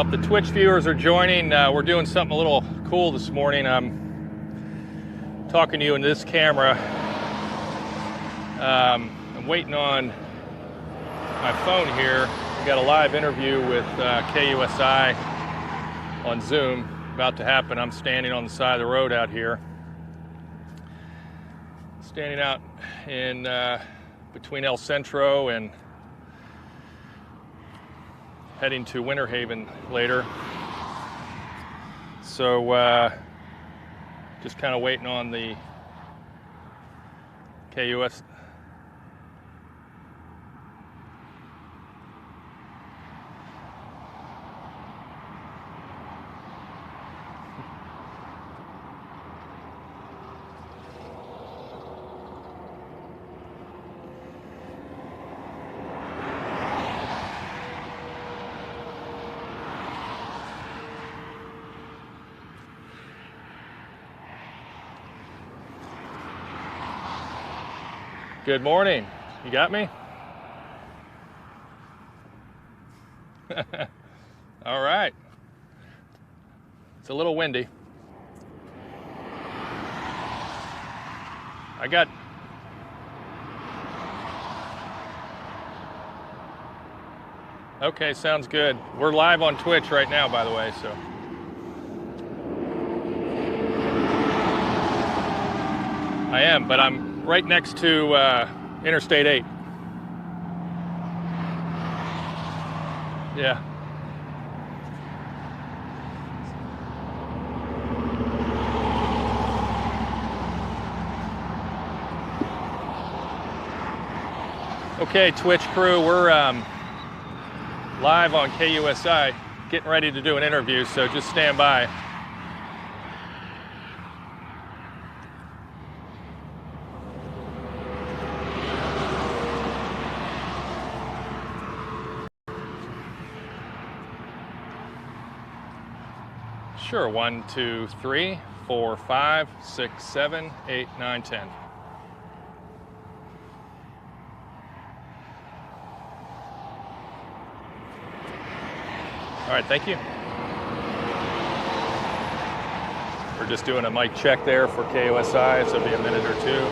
Well, if the Twitch viewers are joining, we're doing something a little cool this morning. I'm talking to you in this camera. I'm waiting on my phone here. We got a live interview with KUSI on Zoom about to happen. I'm standing on the side of the road out here. Standing out in between El Centro and heading to Winter Haven later. So just kind of waiting on the KUS. Good morning. You got me? All right. It's a little windy. I got... Okay, sounds good. We're live on Twitch right now, by the way, so... I am, but I'm right next to Interstate 8. Yeah. Okay, Twitch crew, we're live on KUSI, getting ready to do an interview, so just stand by. Sure, 1, 2, 3, 4, 5, 6, 7, 8, 9, 10. All right, thank you. We're just doing a mic check there for KUSI, so it'll be a minute or two.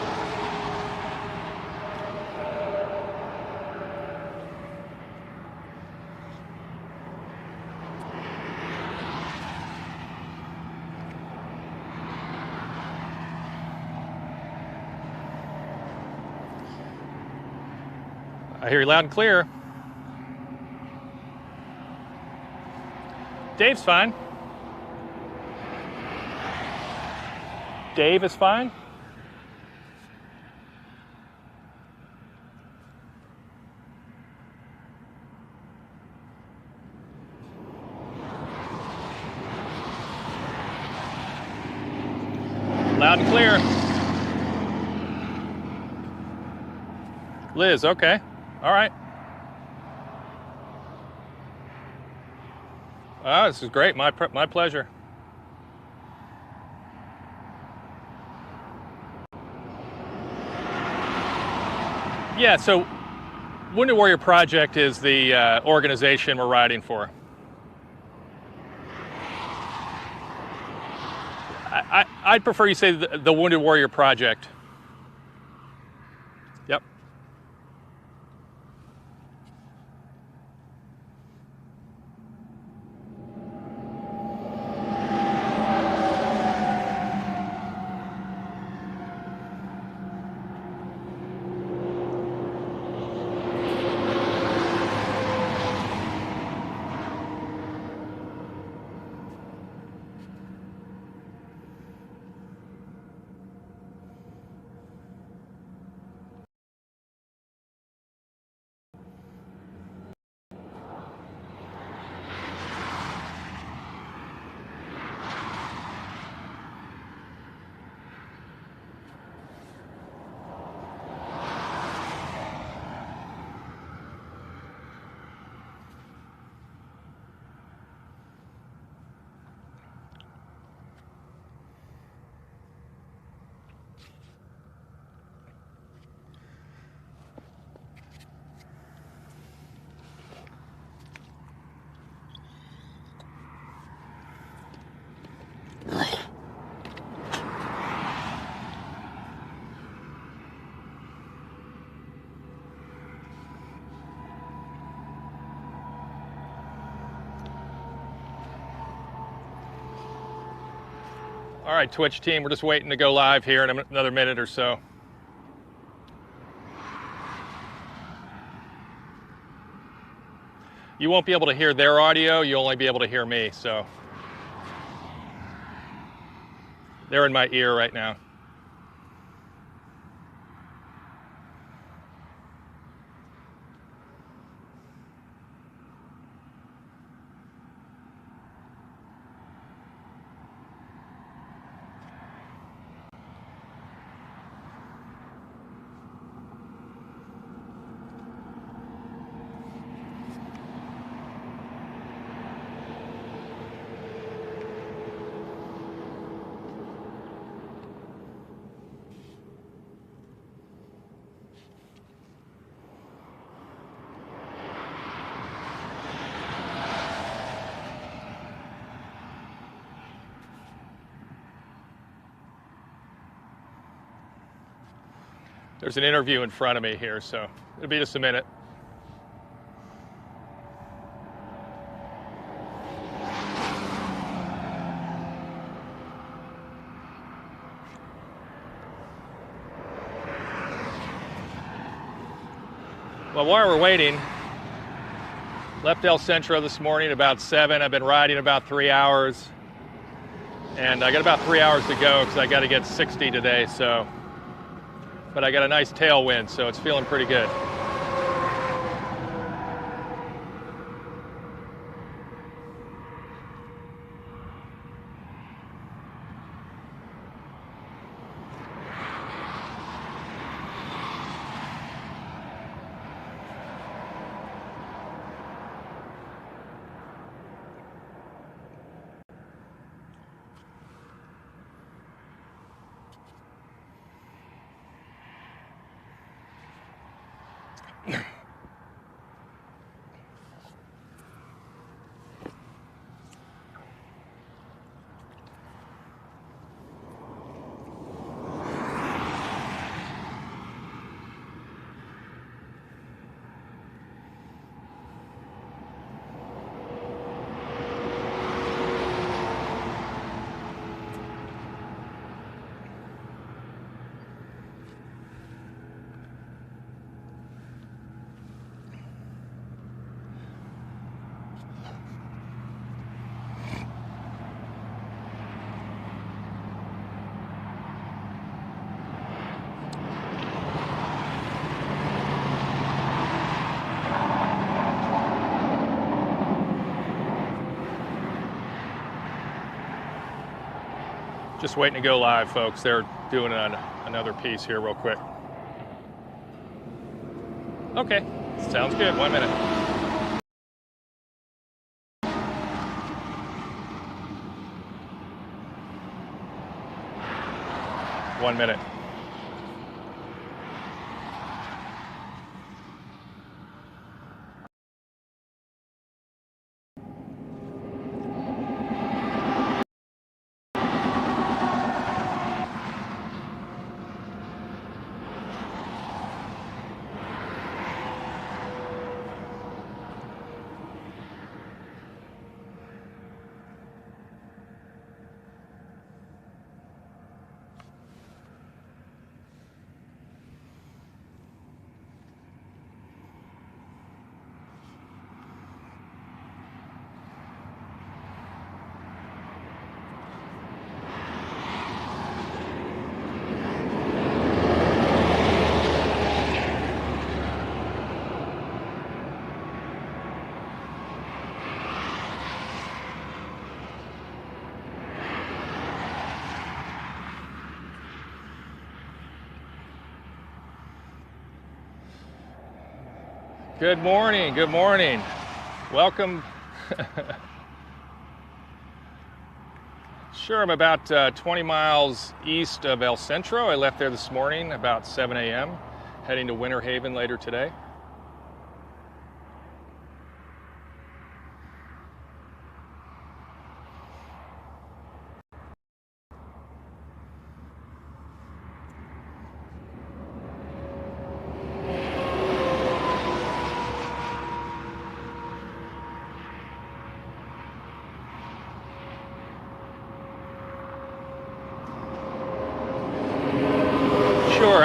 I hear you loud and clear. Dave's fine. Dave is fine. Loud and clear. Liz, okay. All right. Oh, this is great. My pleasure. Yeah, so Wounded Warrior Project is the organization we're riding for. I'd prefer you say the Wounded Warrior Project. Yep. All right, Twitch team, we're just waiting to go live here in another minute or so. You won't be able to hear their audio, you'll only be able to hear me, so. They're in my ear right now. There's an interview in front of me here, so it'll be just a minute. Well, while we're waiting, left El Centro this morning about 7. I've been riding about 3 hours, and I got about 3 hours to go because I got to get 60 today, so. But I got a nice tailwind, so it's feeling pretty good. Just waiting to go live, folks. They're doing another piece here real quick. Okay, sounds good. 1 minute. One minute. Good morning, good morning. Welcome. Sure, I'm about 20 miles east of El Centro. I left there this morning about 7 a.m., heading to Winter Haven later today.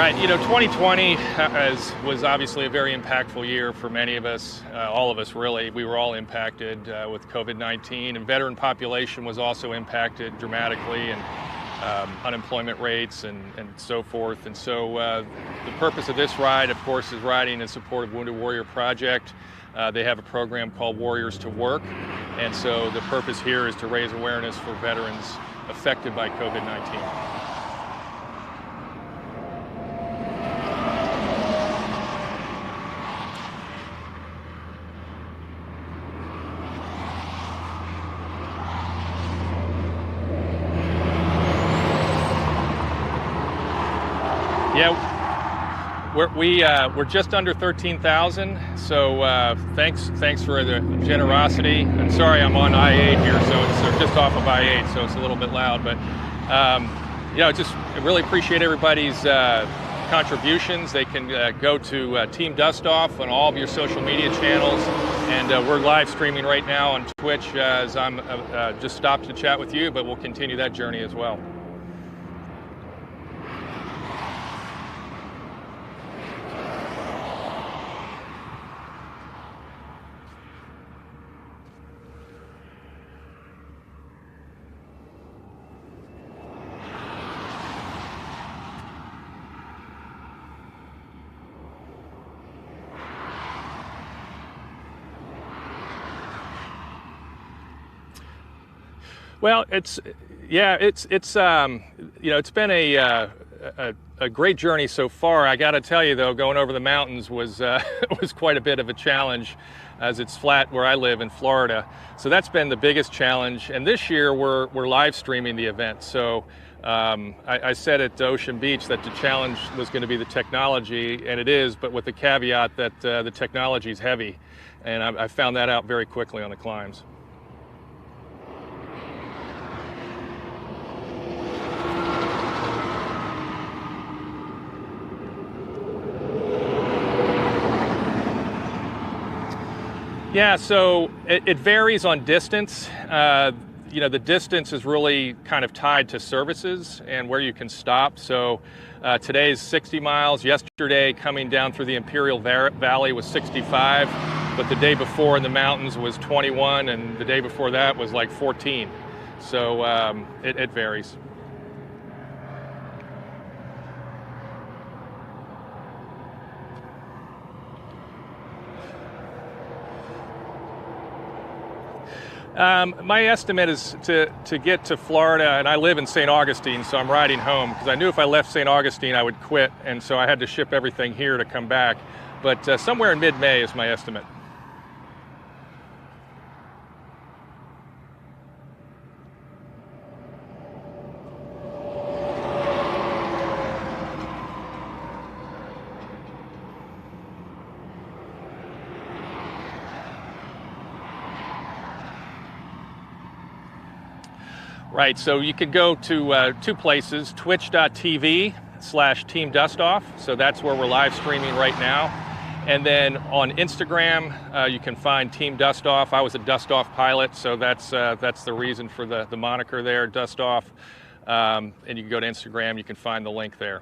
Right, 2020 was obviously a very impactful year for many of us, all of us really. We were all impacted with COVID-19, and veteran population was also impacted dramatically, and unemployment rates and so forth. And so the purpose of this ride, of course, is riding in support of Wounded Warrior Project. They have a program called Warriors to Work, and so the purpose here is to raise awareness for veterans affected by COVID-19. Yeah, we're just under 13,000. So thanks for the generosity. I'm sorry, I'm on I-8 here, so it's just off of I-8, so it's a little bit loud. But just really appreciate everybody's contributions. They can go to Team Dustoff on all of your social media channels, and we're live streaming right now on Twitch as I'm just stopped to chat with you, but we'll continue that journey as well. Well, it's been a great journey so far. I got to tell you though, going over the mountains was was quite a bit of a challenge, as it's flat where I live in Florida. So that's been the biggest challenge. And this year we're live streaming the event. So I said at Ocean Beach that the challenge was going to be the technology, and it is, but with the caveat that the technology is heavy, and I found that out very quickly on the climbs. Yeah, so it varies on distance. The distance is really kind of tied to services and where you can stop. So today is 60 miles. Yesterday, coming down through the Imperial Valley was 65, but the day before in the mountains was 21, and the day before that was like 14. So it varies. My estimate is to get to Florida, and I live in St. Augustine, so I'm riding home, because I knew if I left St. Augustine I would quit, and so I had to ship everything here to come back. But somewhere in mid-May is my estimate. Right, so you could go to two places, twitch.tv/Team Dustoff, so that's where we're live streaming right now. And then on Instagram, you can find Team Dustoff. I was a Dustoff pilot, so that's the reason for the moniker there, Dustoff. And you can go to Instagram, you can find the link there.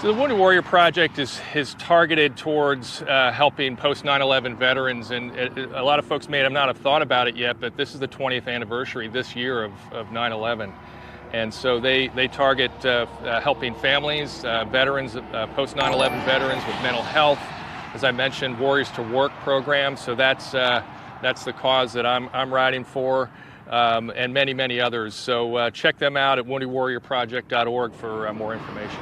So the Wounded Warrior Project is targeted towards helping post 9/11 veterans, and a lot of folks may not have thought about it yet, but this is the 20th anniversary this year of 9/11. And so they target helping families, veterans, post 9/11 veterans with mental health. As I mentioned, Warriors to Work program, so that's the cause that I'm riding for, and many others. So check them out at woundedwarriorproject.org for more information.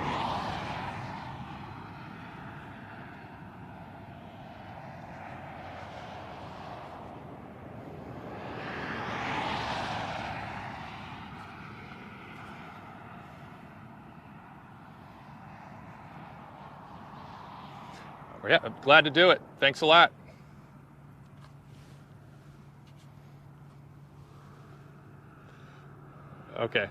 Yeah, I'm glad to do it. Thanks a lot. Okay.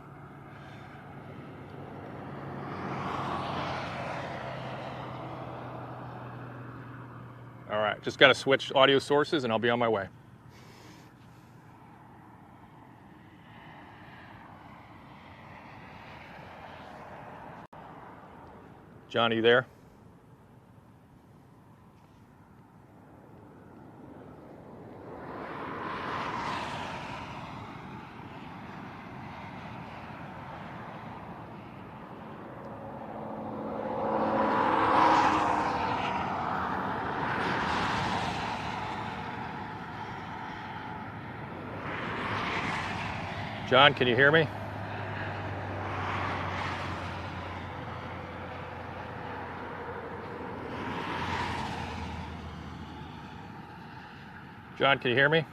All right, just got to switch audio sources and I'll be on my way. John, are you there? John, can you hear me? John, can you hear me?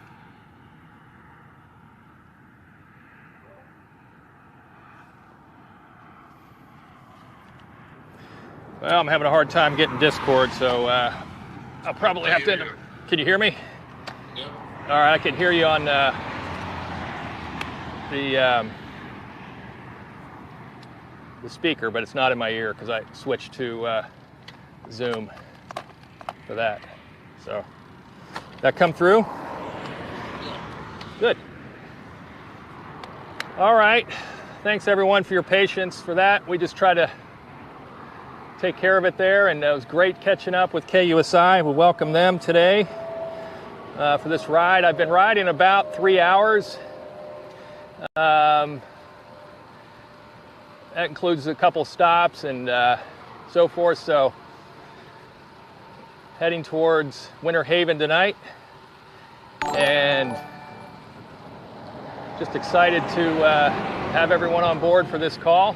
Well, I'm having a hard time getting Discord, so I'll probably have to. Can you hear me? Yep. All right, I can hear you on the speaker, but it's not in my ear because I switched to Zoom for that. So that come through? Good. All right. Thanks everyone for your patience for that. We just try to take care of it there, and it was great catching up with KUSI. We welcome them today for this ride. I've been riding about 3 hours. That includes a couple stops and so forth. So heading towards Winter Haven tonight, and just excited to have everyone on board for this call.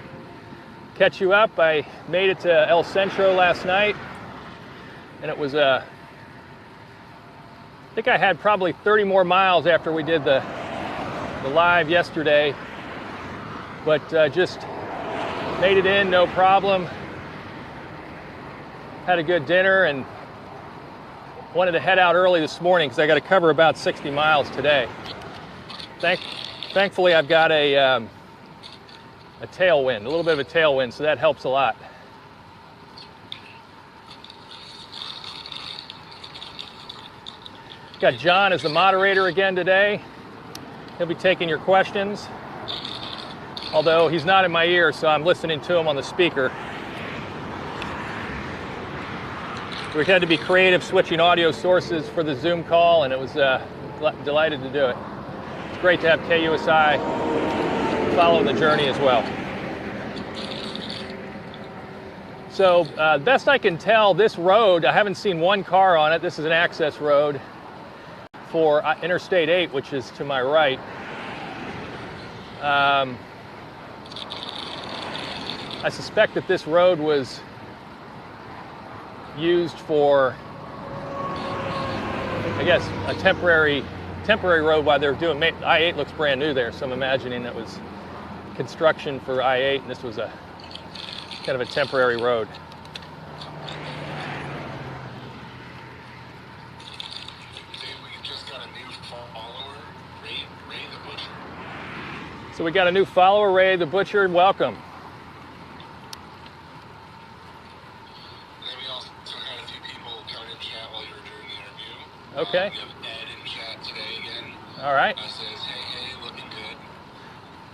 Catch you up. I made it to El Centro last night, and it was I think I had probably 30 more miles after we did the live yesterday, but just made it in, no problem. Had a good dinner and wanted to head out early this morning because I got to cover about 60 miles today. Thankfully, I've got a tailwind, a little bit of a tailwind, so that helps a lot. Got John as the moderator again today. He'll be taking your questions, although he's not in my ear, so I'm listening to him on the speaker. We had to be creative switching audio sources for the Zoom call, and it was delighted to do it. It's great to have KUSI follow the journey as well. So best I can tell, this road, I haven't seen one car on it. This is an access road for Interstate 8, which is to my right. I suspect that this road was used for, I guess, a temporary road while they were doing, I-8 looks brand new there, so I'm imagining it was construction for I-8, and this was a kind of a temporary road. So we got a new follower, Ray the Butcher. Welcome. And then we also had a few people come in chat while you were doing the interview. Okay. We have Ed in chat today again. All right. Says, hey, looking good.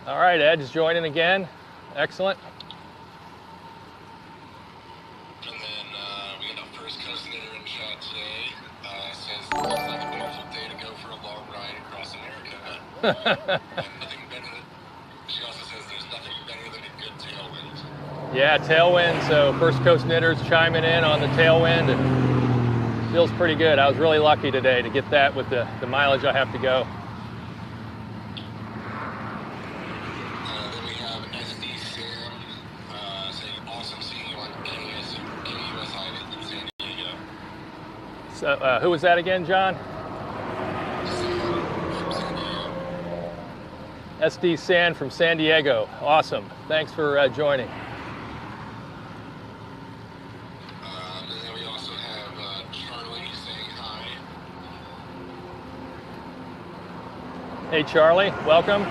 All right, Ed is joining again. Excellent. And then we got a First Coast Knitter in chat today. Says, looks like a beautiful day to go for a long ride across America. And nothing better than, she also says there's nothing better than a good tailwind. Yeah, tailwind. So First Coast Knitters chiming in on the tailwind. It feels pretty good. I was really lucky today to get that with the mileage I have to go. Then we have SD Sam saying, awesome seeing you on KUSI in San Diego. So who was that again, John? SD San from San Diego. Awesome. Thanks for joining. And then we also have Charlie saying hi. Hey, Charlie. Welcome.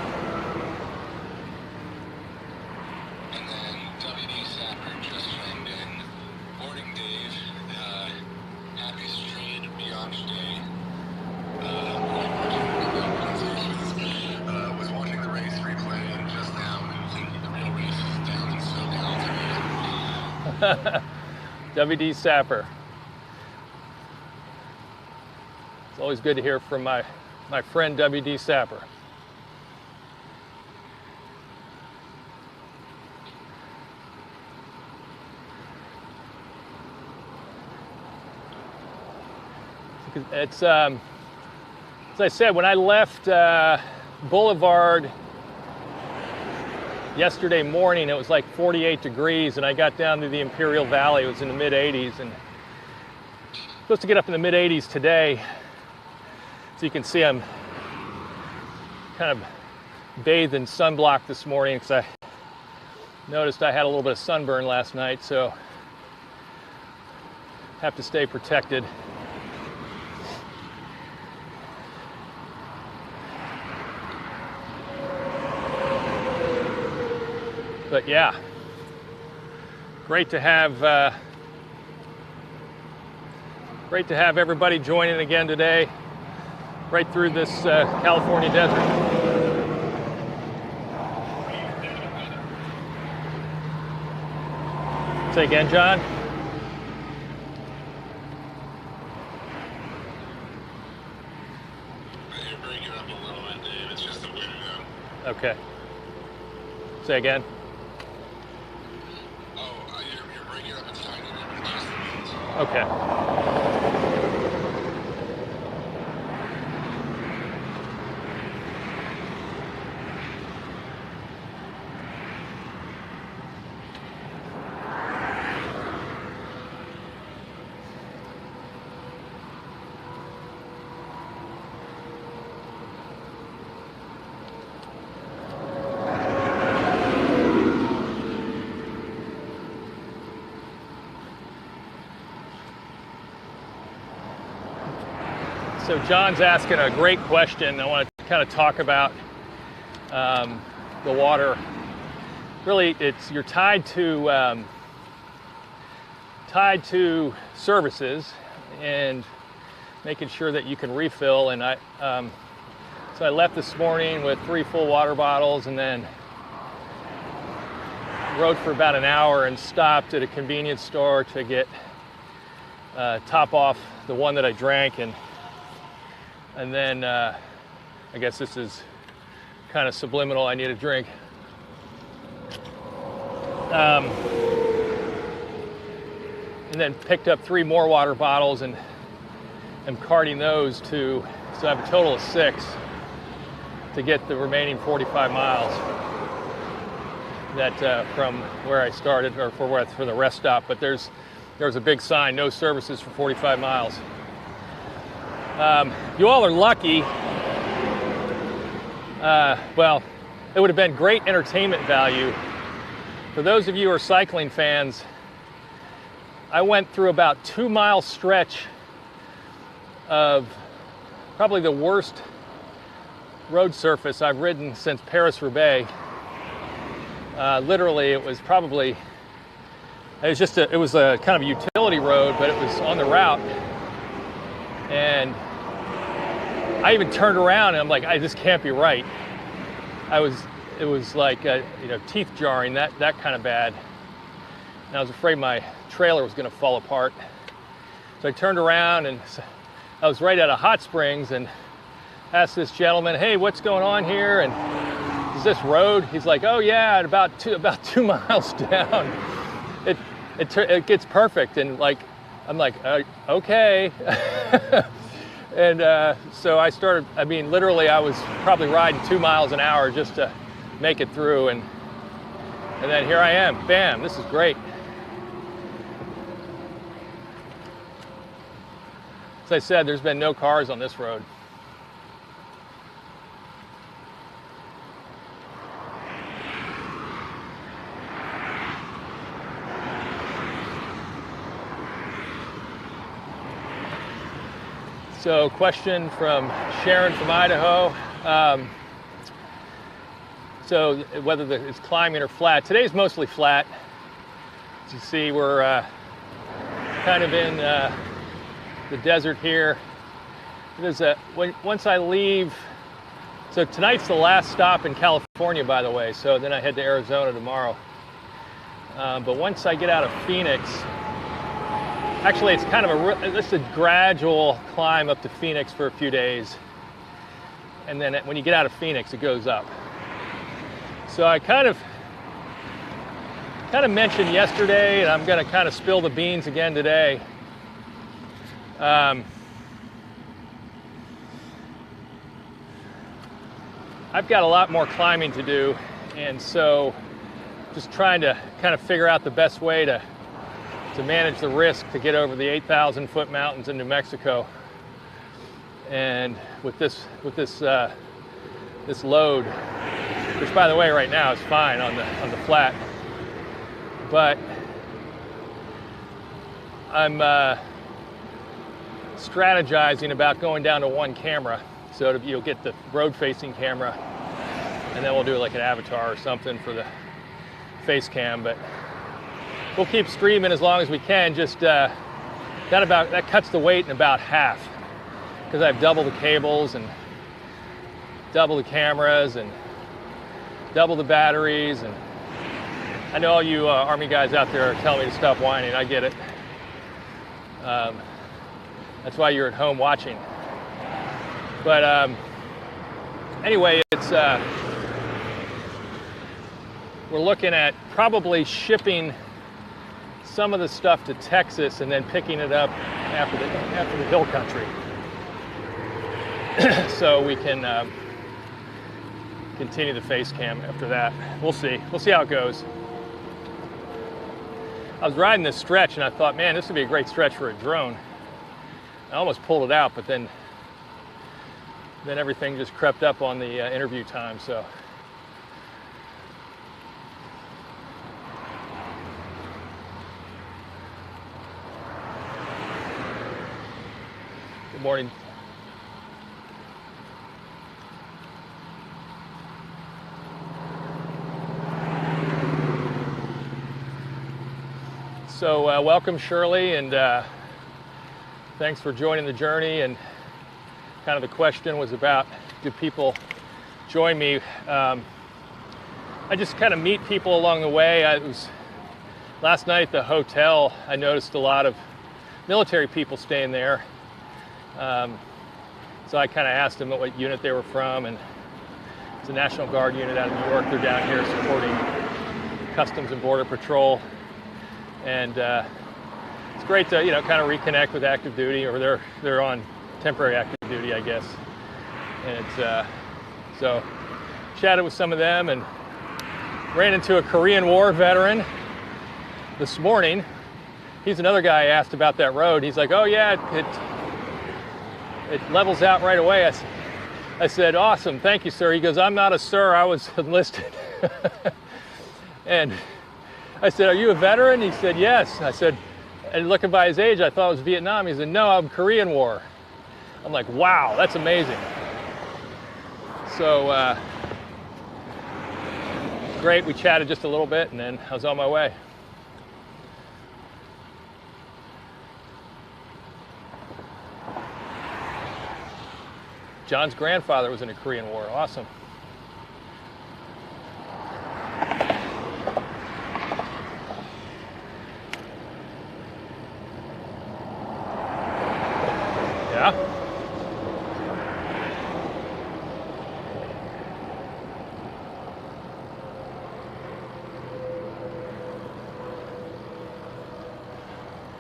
WD Sapper. It's always good to hear from my friend WD Sapper. It's as I said, when I left Boulevard yesterday morning, it was like 48 degrees, and I got down to the Imperial Valley. It was in the mid 80s, and supposed to get up in the mid 80s today. So you can see I'm kind of bathed in sunblock this morning because I noticed I had a little bit of sunburn last night, so have to stay protected. But yeah, great to have everybody joining again today, right through this California desert. Say again, John? You're breaking up a little bit, Dave. It's just a window. Okay. Say again. You're breaking up a tiny bit, but it's just the winds. Okay. So John's asking a great question. I want to kind of talk about the water. Really, you're tied to services and making sure that you can refill. And so I left this morning with 3 full water bottles, and then rode for about an hour and stopped at a convenience store to get top off the one that I drank, and then I guess this is kind of subliminal. I need a drink. And then picked up 3 more water bottles and am carting those so I have a total of 6 to get the remaining 45 miles that from where I started, or for the rest stop. But there's a big sign, no services for 45 miles. You all are lucky. Well, it would have been great entertainment value. For those of you who are cycling fans, I went through about 2-mile stretch of probably the worst road surface I've ridden since Paris-Roubaix. Literally, it was a kind of a utility road, but it was on the route. And I even turned around and I'm like, this can't be right. It was like, teeth jarring, that kind of bad. And I was afraid my trailer was going to fall apart. So I turned around, and I was right at a hot springs, and asked this gentleman, "Hey, what's going on here? And is this road?" He's like, "Oh yeah, about 2 miles down, it gets perfect." And I'm like, okay. And so I started. I mean, literally, I was probably riding 2 miles an hour just to make it through, and then here I am. Bam! This is great. As I said, there's been no cars on this road. So, question from Sharon from Idaho. So, whether it's climbing or flat. Today's mostly flat. As you see, we're kind of in the desert here. Once I leave, so tonight's the last stop in California, by the way. So then I head to Arizona tomorrow. But once I get out of Phoenix, actually it's kind of this is a gradual climb up to Phoenix for a few days. And then when you get out of Phoenix, it goes up. So I kind of mentioned yesterday, and I'm going to kind of spill the beans again today. I've got a lot more climbing to do, and so just trying to kind of figure out the best way to manage the risk to get over the 8,000-foot mountains in New Mexico. And with this load, which by the way right now is fine on the flat, but I'm strategizing about going down to one camera, so you'll get the road-facing camera, and then we'll do like an avatar or something for the face cam. But we'll keep streaming as long as we can. Just that cuts the weight in about half, because I have double the cables and double the cameras and double the batteries. And I know all you Army guys out there are telling me to stop whining. I get it. That's why you're at home watching. But anyway, it's we're looking at probably shipping some of the stuff to Texas and then picking it up after the hill country, so we can continue the face cam after that. We'll see how it goes. I was riding this stretch and I thought, man, this would be a great stretch for a drone. I almost pulled it out, but then everything just crept up on the interview time. So good morning. So welcome, Shirley, and thanks for joining the journey. And kind of the question was about, do people join me? I just kind of meet people along the way. Last night at the hotel, I noticed a lot of military people staying there. So I kind of asked them what unit they were from, and it's a National Guard unit out of New York. They're down here supporting Customs and Border Patrol. And it's great to, kind of reconnect with active duty, or they're on temporary active duty, I guess. And it's, so chatted with some of them and ran into a Korean War veteran this morning. He's another guy I asked about that road. He's like, oh yeah, it levels out right away. I said, awesome, thank you, sir. He goes, I'm not a sir, I was enlisted. And I said, are you a veteran? He said, yes. I said, and looking by his age, I thought it was Vietnam. He said, no, I'm Korean War. I'm like, wow, that's amazing. So great, we chatted just a little bit, and then I was on my way. John's grandfather was in the Korean War. Awesome. Yeah.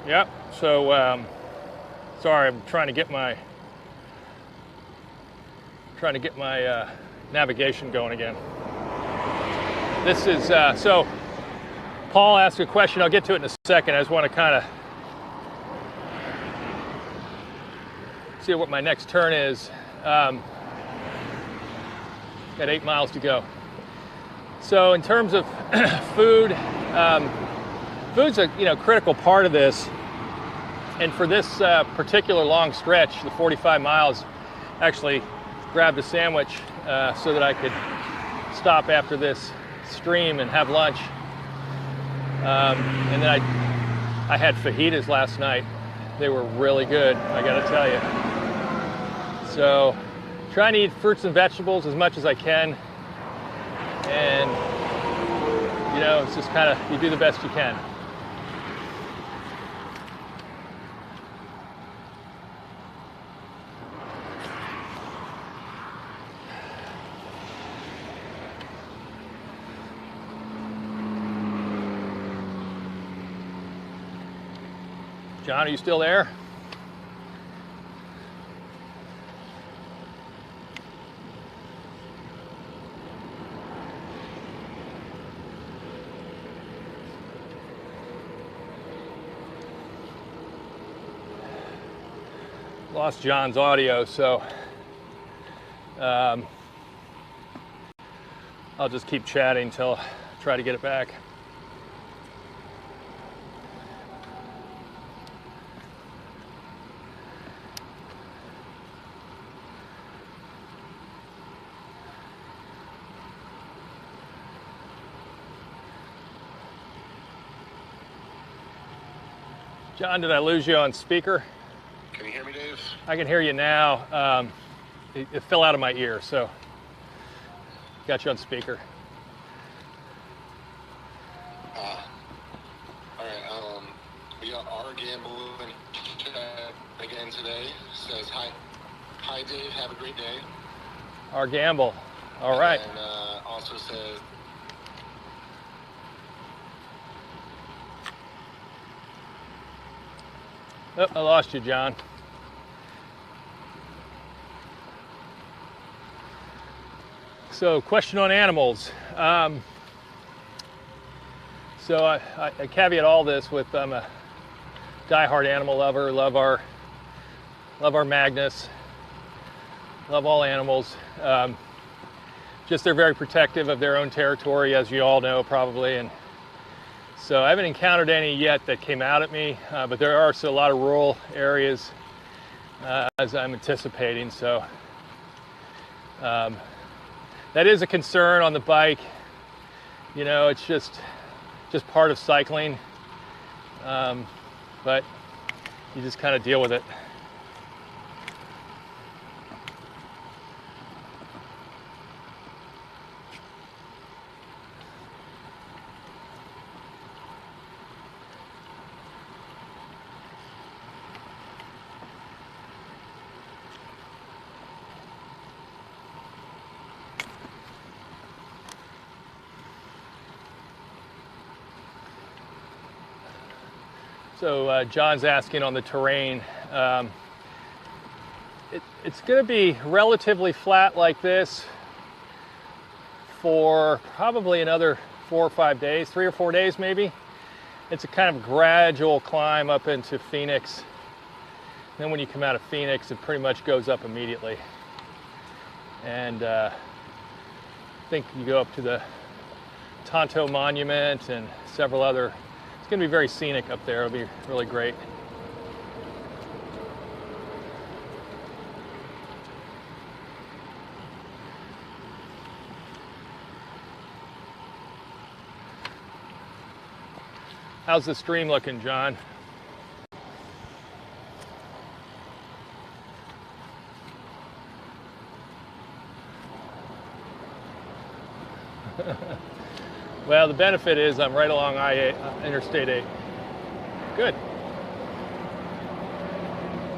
Yep. So, sorry, I'm trying to get my navigation going again. This is so. Paul asked a question. I'll get to it in a second. I just want to kind of see what my next turn is. Got 8 miles to go. So in terms of food, food's a critical part of this. And for this particular long stretch, the 45 miles, actually grabbed a sandwich so that I could stop after this stream and have lunch. And then I had fajitas last night. They were really good, I gotta tell you. So trying to eat fruits and vegetables as much as I can. And know, it's just kind of, you do the best you can. John, are you still there? Lost John's audio, so I'll just keep chatting until I try to get it back. John, did I lose you on speaker? Can you hear me, Dave? I can hear you now. It fell out of my ear, so got you on speaker. All right. We got our gamble again today. Says hi, Dave. Have a great day. Our gamble. All right. And also says. Oh, I lost you, John. So, question on animals. So I caveat all this with I'm a diehard animal lover. Love our Magnus. Love all animals. Just they're very protective of their own territory, as you all know probably, and so I haven't encountered any yet that came out at me, but there are still a lot of rural areas as I'm anticipating. So that is a concern on the bike. You know, it's just part of cycling, but you just kind of deal with it. So John's asking on the terrain. It's going to be relatively flat like this for probably another 4 or 5 days, 3 or 4 days maybe. It's a kind of gradual climb up into Phoenix. Then when you come out of Phoenix, it pretty much goes up immediately. And I think you go up to the Tonto Monument and several other. It's going to be very scenic up there. It'll be really great. How's the stream looking, John? Well, the benefit is I'm right along Interstate 8. Good.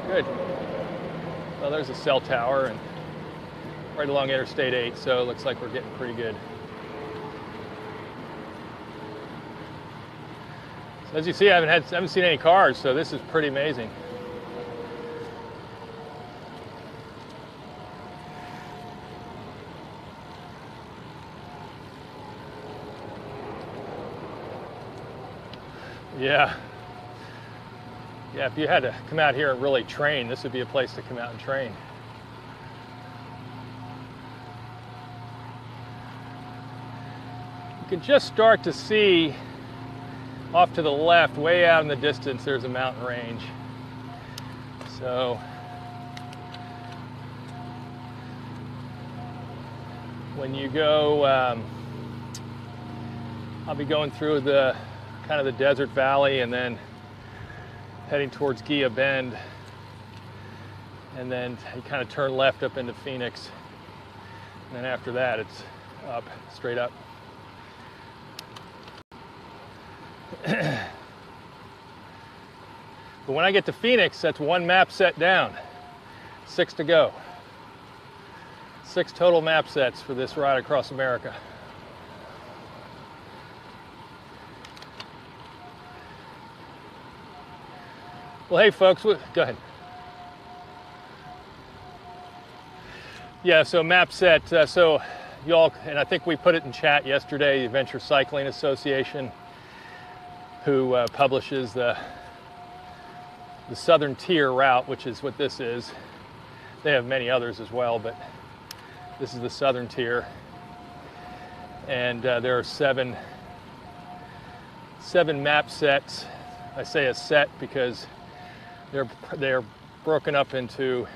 Good. Well, there's a cell tower and right along Interstate 8, so it looks like we're getting pretty good. So as you see, I haven't seen any cars, so this is pretty amazing. Yeah. Yeah, if you had to come out here and really train, this would be a place to come out and train. You can just start to see off to the left, way out in the distance, there's a mountain range. So when you go, I'll be going through the kind of the desert valley and then heading towards Gia Bend, and then you kind of turn left up into Phoenix, and then after that it's up, straight up. But when I get to Phoenix, that's one map set down, 6 to go. 6 total map sets for this ride across America. Well, hey folks, go ahead. Yeah, so map set, so y'all, and I think we put it in chat yesterday, the Adventure Cycling Association, who publishes the Southern Tier route, which is what this is. They have many others as well, but this is the Southern Tier. And there are seven map sets. I say a set because they're broken up into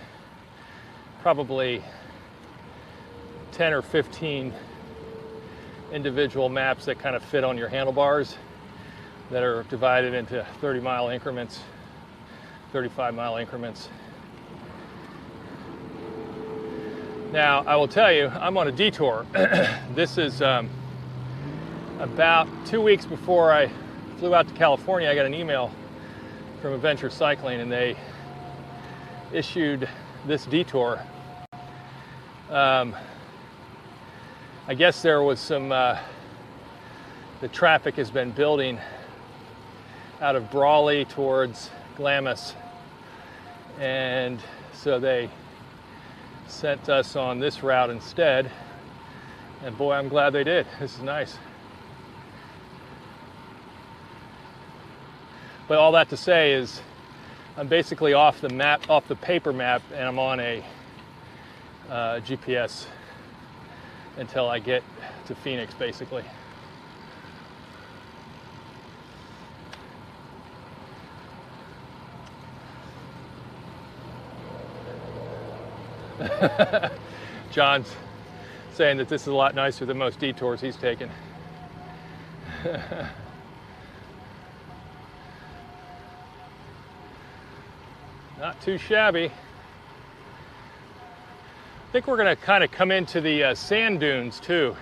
probably 10 or 15 individual maps that kind of fit on your handlebars, that are divided into 30-mile increments, 35-mile increments. Now, I will tell you, I'm on a detour. This is about 2 weeks before I flew out to California. I got an email from Adventure Cycling, and they issued this detour. I guess there was some, the traffic has been building out of Brawley towards Glamis, and so they sent us on this route instead, and boy, I'm glad they did. This is nice. But all that to say is I'm basically off the map, off the paper map, and I'm on a GPS until I get to Phoenix, basically. John's saying that this is a lot nicer than most detours he's taken. Not too shabby. I think we're going to kind of come into the sand dunes too,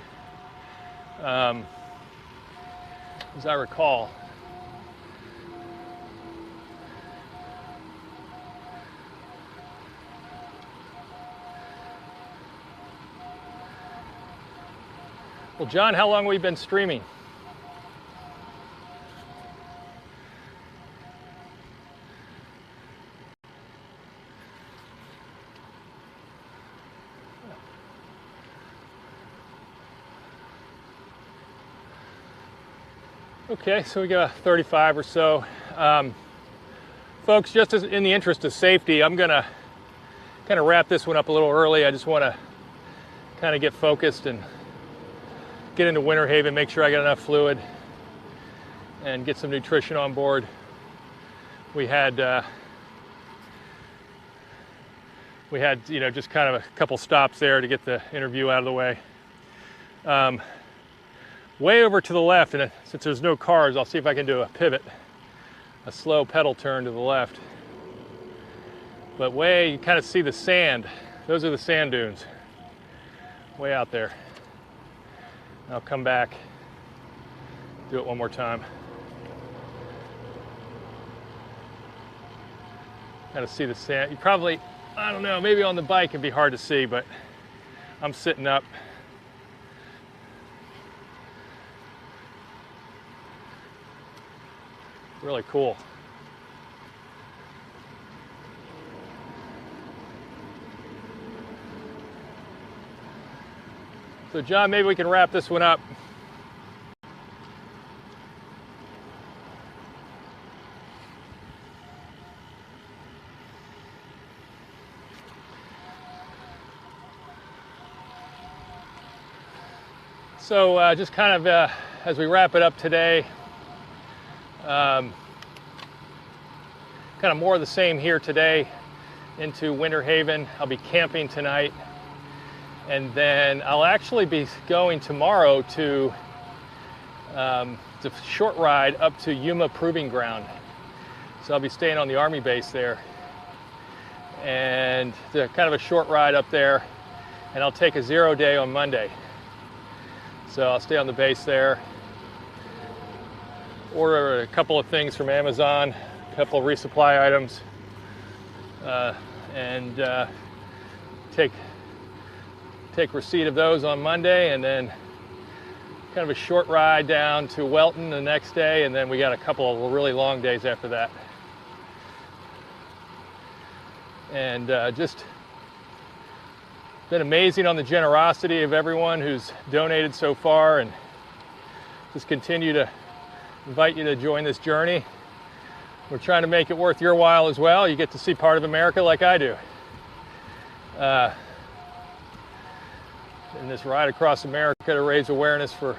as I recall. Well, John, how long have we been streaming? Okay, so we got 35 or so. Folks, just in the interest of safety, I'm gonna kind of wrap this one up a little early. I just want to kind of get focused and get into Winter Haven, make sure I got enough fluid, and get some nutrition on board. We had you know, just kind of a couple stops there to get the interview out of the way. Way over to the left, and since there's no cars, I'll see if I can do a pivot, a slow pedal turn to the left. But way, you kind of see the sand. Those are the sand dunes, way out there. I'll come back, do it one more time. Kind of see the sand. You probably, I don't know, maybe on the bike it'd be hard to see, but I'm sitting up. Really cool. So John, maybe we can wrap this one up. So just kind of as we wrap it up today, kind of more of the same here today into Winter Haven. I'll be camping tonight, and then I'll actually be going tomorrow to the short ride up to Yuma Proving Ground. So I'll be staying on the Army base there, and kind of a short ride up there, and I'll take a 0 day on Monday. So I'll stay on the base there. order a couple of things from Amazon, a couple of resupply items, and take receipt of those on Monday, and then kind of a short ride down to Welton the next day, and then we got a couple of really long days after that. And just been amazing on the generosity of everyone who's donated so far, and just continue to invite you to join this journey. We're trying to make it worth your while as well. You get to see part of America like I do. In this ride across America to raise awareness for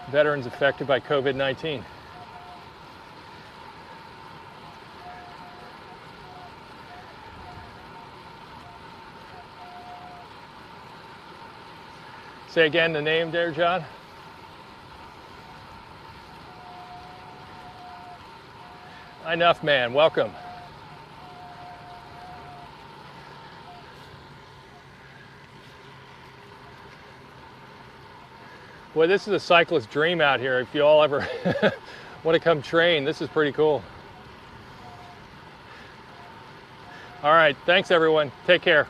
veterans affected by COVID-19. Say again the name there, John. Enough Man, welcome. Boy, this is a cyclist's dream out here. If you all ever want to come train, this is pretty cool. All right, thanks everyone. Take care.